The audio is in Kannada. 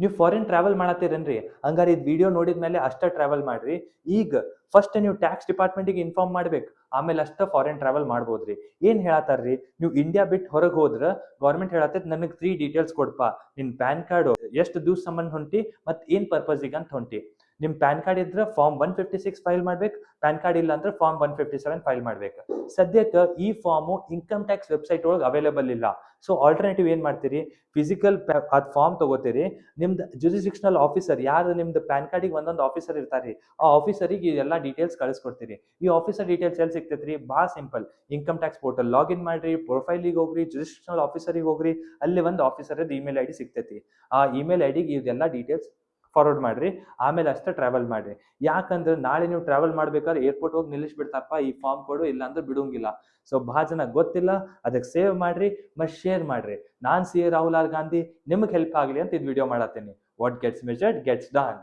ನೀವು ಫಾರಿನ್ ಟ್ರಾವೆಲ್ ಮಾಡತ್ತೀರೇನ್ರಿ, ಹಂಗಾರೆ ಇದು ವಿಡಿಯೋ ನೋಡಿದ್ಮೇಲೆ ಅಷ್ಟ ಟ್ರಾವೆಲ್ ಮಾಡ್ರಿ. ಈಗ ಫಸ್ಟ್ ನೀವು ಟ್ಯಾಕ್ಸ್ ಡಿಪಾರ್ಟ್ಮೆಂಟಿಗೆ ಇನ್ಫಾರ್ಮ್ ಮಾಡ್ಬೇಕು, ಆಮೇಲೆ ಅಷ್ಟ ಫಾರಿನ್ ಟ್ರಾವೆಲ್ ಮಾಡ್ಬೋದ್ರಿ. ಏನ್ ಹೇಳತ್ತಾರ್ರಿ, ನೀವು ಇಂಡಿಯಾ ಬಿಟ್ಟು ಹೊರಗೆ ಹೋದ್ರ ಗೌರ್ಮೆಂಟ್ ಹೇಳತ್ತೈತಿ ನನಗೆ 3 ಡೀಟೇಲ್ಸ್ ಕೊಡ್ಪಾ. ನಿನ್ ಪ್ಯಾನ್ ಕಾರ್ಡ್ ಎಷ್ಟು ದಿವ್ಸ ಸಂಬಂಧ ಹೊಂಟಿ ಮತ್ ಏನ್ ಪರ್ಪಸ್ಗೆ ಅಂತ ಹೊಂಟಿ. ನಿಮ್ ಪ್ಯಾನ್ ಕಾರ್ಡ್ ಇದ್ರೆ ಫಾರ್ಮ್ 156 ಫೈಲ್ ಮಾಡ್ಬೇಕು, ಪ್ಯಾನ್ ಕಾರ್ಡ್ ಇಲ್ಲ ಅಂದ್ರೆ ಫಾರ್ಮ್ 157 ಫೈಲ್ ಮಾಡ್ಬೇಕು. ಸದ್ಯಕ್ಕೆ ಈ ಫಾರ್ಮು ಇನ್ಕಮ್ ಟ್ಯಾಕ್ಸ್ ವೆಬ್ಸೈಟ್ ಒಳಗೆ ಅವೈಲೇಬಲ್ ಇಲ್ಲ. ಸೊ ಆಲ್ಟರ್ನೇಟಿವ್ ಏನ್ ಮಾಡ್ತೀರಿ, ಫಿಸಿಕಲ್ ಅದ್ ಫಾರ್ಮ್ ತಗೋತೀರಿ, ನಿಮ್ದು ಜುರಿಸ್ಡಿಕ್ಷನಲ್ ಆಫೀಸರ್ ಯಾರು ನಿಮ್ದು ಪ್ಯಾನ್ ಕಾರ್ಡಿಗೆ ಒಂದೊಂದು ಆಫೀಸರ್ ಇರ್ತಾರ್ರಿ, ಆ ಆಫೀಸರಿಗೆ ಇದೆಲ್ಲ ಡೀಟೇಲ್ಸ್ ಕಳಿಸ್ಕೊಡ್ತೀರಿ. ಈ ಆಫೀಸರ್ ಡೀಟೇಲ್ಸ್ ಎಲ್ಲಿ ಸಿಗ್ತೈತ್ರಿ, ಭಾಳ simple. Income tax portal login ಮಾಡ್ರಿ, ಪ್ರೊಫೈಲಿಗೆ ಹೋಗ್ರಿ, ಜುರಿಸ್ಡಿಕ್ಷನಲ್ ಆಫೀಸರಿಗೆ ಹೋಗ್ರಿ, ಅಲ್ಲಿ ಒಂದು ಆಫೀಸರ್ ಇಮೇಲ್ ಐಡಿ ಸಿಗ್ತೈತಿ. ಆ ಇಮೇಲ್ ಐಡಿಗೆ ಇದೆಲ್ಲ ಡೀಟೇಲ್ಸ್ ಫಾರ್ವರ್ಡ್ ಮಾಡ್ರಿ, ಆಮೇಲೆ ಅಷ್ಟೇ ಟ್ರಾವೆಲ್ ಮಾಡ್ರಿ. ಯಾಕಂದ್ರೆ ನಾಳೆ ನೀವು ಟ್ರಾವೆಲ್ ಮಾಡ್ಬೇಕಾದ್ರೆ ಏರ್ಪೋರ್ಟ್ ಹೋಗಿ ನಿಲ್ಲಿಸ್ಬಿಡ್ತಾರಪ್ಪ, ಈ ಫಾರ್ಮ್ ಕೊಡು ಇಲ್ಲ ಅಂದ್ರೆ ಬಿಡೋಂಗಿಲ್ಲ. ಸೊ ಭಾಳ ಜನ ಗೊತ್ತಿಲ್ಲ, ಅದಕ್ಕೆ ಸೇವ್ ಮಾಡ್ರಿ ಮತ್ತು ಶೇರ್ ಮಾಡ್ರಿ. ನಾನು C A Rahul R Gandhi, ನಿಮ್ಗೆ ಹೆಲ್ಪ್ ಆಗಲಿ ಅಂತ ಇದು ವಿಡಿಯೋ ಮಾಡತ್ತೀನಿ. What gets measured gets done.